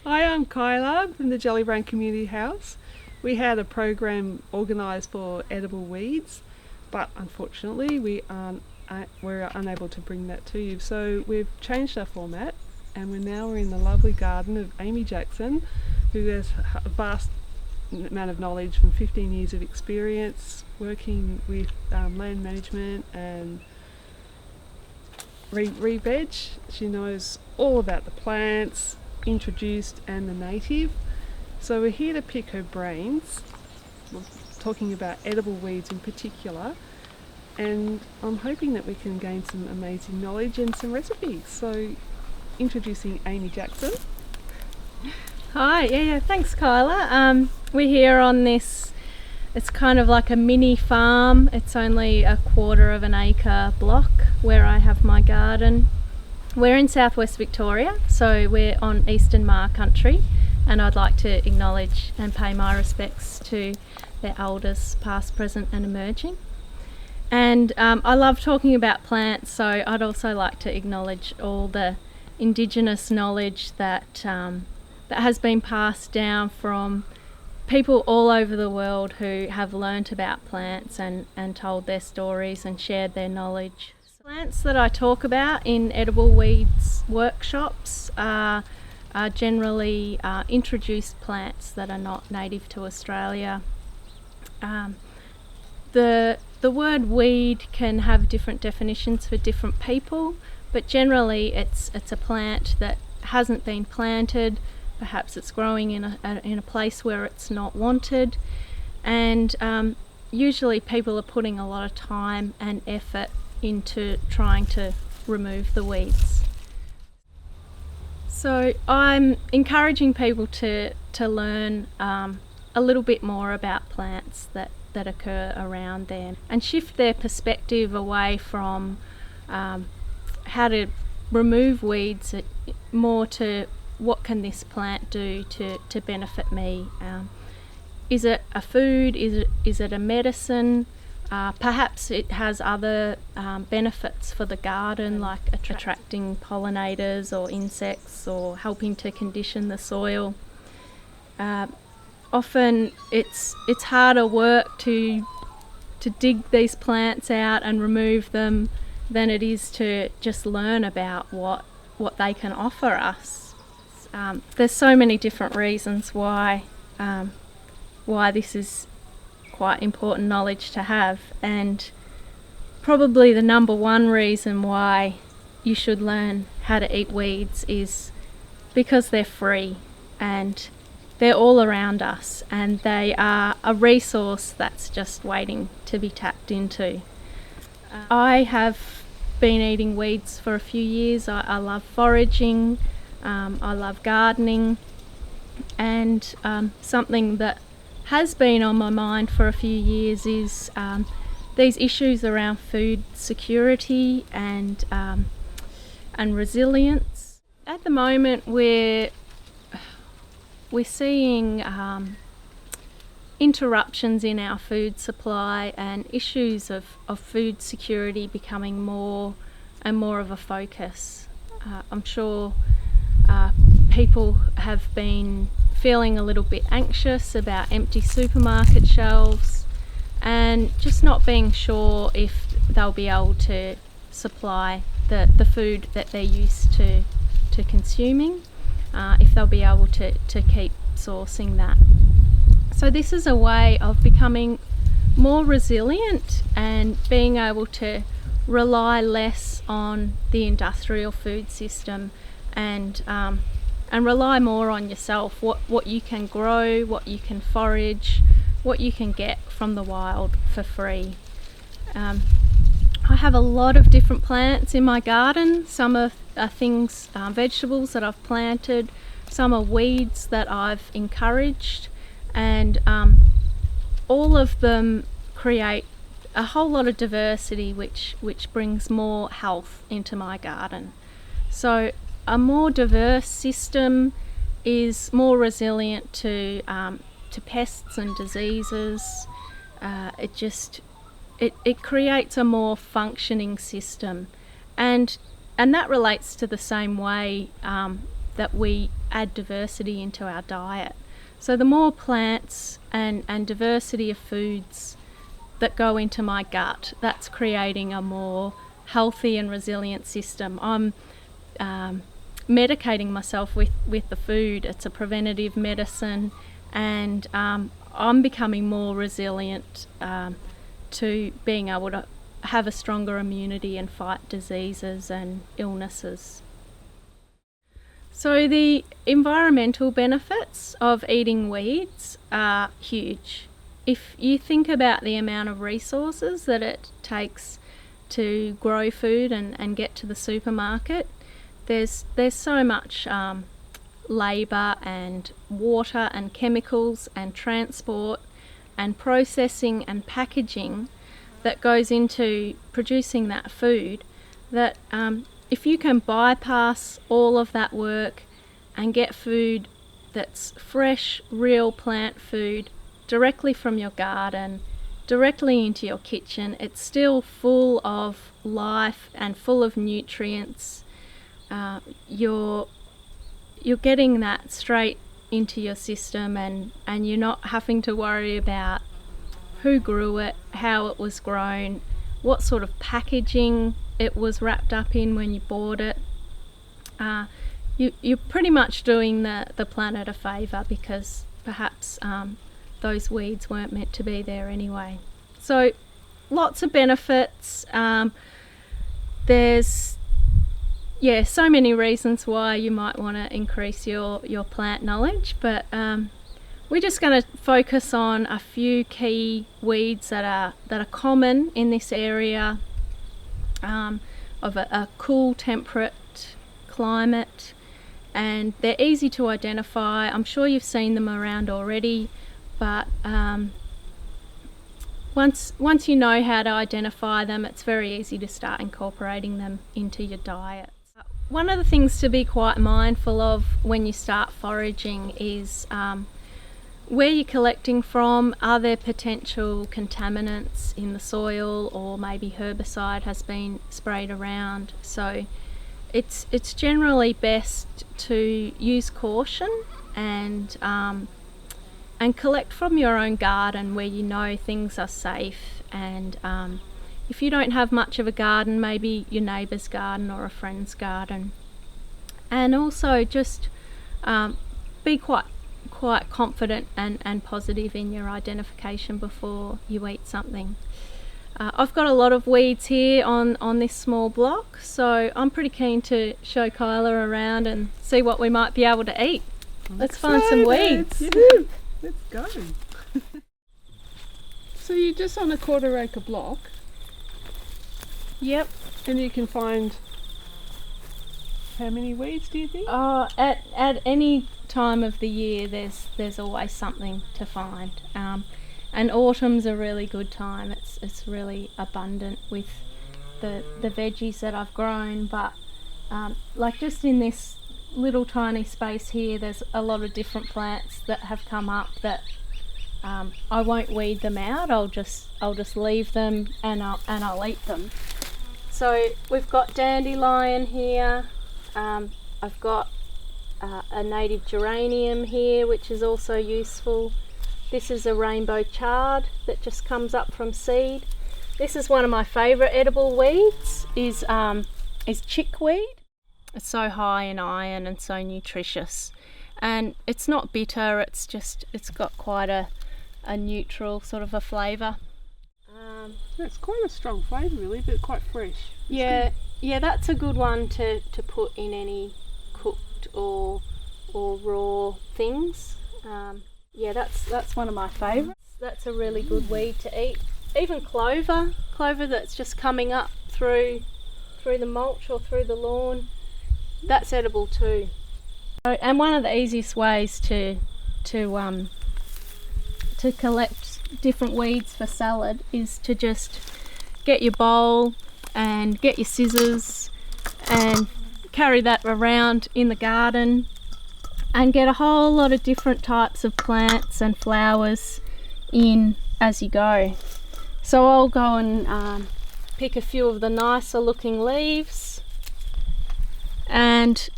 Hi, I'm Kyla from the Jellybrand Community House. We had a program organised for edible weeds, but unfortunately we're unable to bring that to you. So we've changed our format, and we're in the lovely garden of Amy Jackson, who has a vast amount of knowledge from 15 years of experience working with land management and re-veg. She knows all about the plants, introduced and the native. So we're here to pick her brains. We're talking about edible weeds in particular, and I'm hoping that we can gain some amazing knowledge and some recipes. So introducing Amy Jackson. Hi, yeah, thanks Kyla. We're here on this, it's kind of like a mini farm. It's only a 1/4 of an acre block where I have my garden. We're in southwest Victoria, so we're on Eastern Mar country, and I'd like to acknowledge and pay my respects to their elders past, present and emerging. And I love talking about plants, so I'd also like to acknowledge all the Indigenous knowledge that has been passed down from people all over the world who have learnt about plants and told their stories and shared their knowledge. Plants that I talk about in edible weeds workshops are generally introduced plants that are not native to Australia. The word weed can have different definitions for different people, but generally it's a plant that hasn't been planted. Perhaps it's growing in a place where it's not wanted, and usually people are putting a lot of time and effort into trying to remove the weeds. So I'm encouraging people to learn a little bit more about plants that occur around them and shift their perspective away from how to remove weeds more to what can this plant do to benefit me. Is it a food? Is it a medicine? Perhaps it has other benefits for the garden, like attracting pollinators or insects or helping to condition the soil. Often it's harder work to dig these plants out and remove them than it is to just learn about what they can offer us. There's so many different reasons why this is quite important knowledge to have, and probably the number one reason why you should learn how to eat weeds is because they're free and they're all around us, and they are a resource that's just waiting to be tapped into. I have been eating weeds for a few years. I love foraging, I love gardening, and something that has been on my mind for a few years is these issues around food security and resilience. At the moment we're seeing interruptions in our food supply and issues of food security becoming more and more of a focus. I'm sure people have been feeling a little bit anxious about empty supermarket shelves and just not being sure if they'll be able to supply the food that they're used to consuming, if they'll be able to keep sourcing that. So this is a way of becoming more resilient and being able to rely less on the industrial food system and rely more on yourself, what you can grow, what you can forage, what you can get from the wild for free. I have a lot of different plants in my garden. Some are things, vegetables that I've planted some are weeds that I've encouraged, and all of them create a whole lot of diversity which brings more health into my garden. So a more diverse system is more resilient to pests and diseases. It creates a more functioning system, and that relates to the same way that we add diversity into our diet. So the more plants and diversity of foods that go into my gut, that's creating a more healthy and resilient system. I'm medicating myself with the food. It's a preventative medicine, and I'm becoming more resilient to being able to have a stronger immunity and fight diseases and illnesses. So the environmental benefits of eating weeds are huge. If you think about the amount of resources that it takes to grow food and get to the supermarket, there's so much labour and water and chemicals and transport and processing and packaging that goes into producing that food, that if you can bypass all of that work and get food that's fresh, real plant food directly from your garden, directly into your kitchen, it's still full of life and full of nutrients. You're getting that straight into your system, and you're not having to worry about who grew it, how it was grown, what sort of packaging it was wrapped up in when you bought it. You're pretty much doing the planet a favour, because perhaps those weeds weren't meant to be there anyway. So lots of benefits. There's so many reasons why you might want to increase your plant knowledge, but we're just going to focus on a few key weeds that are common in this area of a cool, temperate climate, and they're easy to identify. I'm sure you've seen them around already, but once you know how to identify them, it's very easy to start incorporating them into your diet. One of the things to be quite mindful of when you start foraging is where you're collecting from. Are there potential contaminants in the soil, or maybe herbicide has been sprayed around? So it's generally best to use caution and collect from your own garden where you know things are safe. And if you don't have much of a garden, maybe your neighbour's garden or a friend's garden. And also just be quite confident and positive in your identification before you eat something. I've got a lot of weeds here on this small block, so I'm pretty keen to show Kyla around and see what we might be able to eat. Let's find some weeds. Yeah. Let's go. So you're just on a 1/4 acre block. Yep. And you can find how many weeds, do you think? At any time of the year there's always something to find. And autumn's a really good time. It's really abundant with the veggies that I've grown, but like just in this little tiny space here, there's a lot of different plants that have come up that I won't weed them out. I'll just leave them and I'll eat them. So we've got dandelion here. I've got a native geranium here, which is also useful. This is a rainbow chard that just comes up from seed. This is one of my favourite edible weeds, is chickweed. It's so high in iron and so nutritious, and it's not bitter. It's got quite a neutral sort of a flavour. It's quite a strong flavour, really, but quite fresh. Yeah, that's a good one to put in any cooked or raw things. That's one of my favourites. That's a really good weed to eat. Even clover that's just coming up through the mulch or through the lawn, that's edible too. And one of the easiest ways to collect different weeds for salad is to just get your bowl and get your scissors and carry that around in the garden and get a whole lot of different types of plants and flowers in as you go. So I'll go and pick a few of the nicer looking leaves, and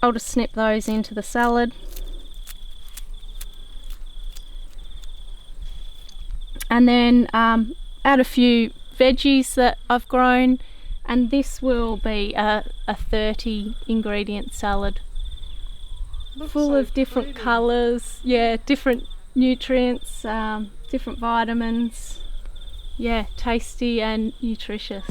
I'll just snip those into the salad. And then add a few veggies that I've grown, and this will be a 30 ingredient salad. Looks Full so of different pretty. colours, yeah, different nutrients, different vitamins. Yeah, tasty and nutritious.